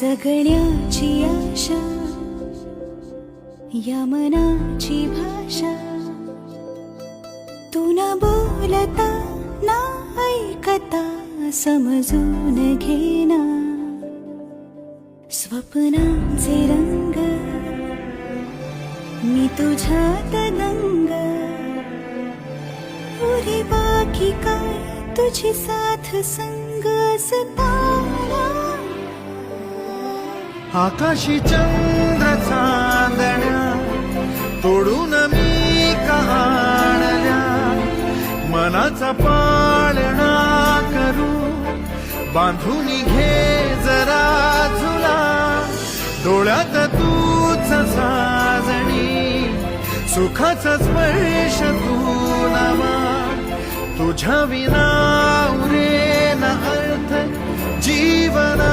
जगण्याची आशा या मनाची भाषा, तू न बोलता ना ऐकता समजून घेना, स्वप्नांचे रंग मी तुझ्यात दंग, पुरी बाकी काय तुझी साथ संग असताना, आकाशी चंद्र चांदण्या तोडून मी कहाणल्या, मनाचा पाळणा करू बांधून घे जरा झुला, डोळ्यात तूच साजणी सुखाचा स्पर्श तू नामा, तुझ्या विना उरेना अर्थ जीवना।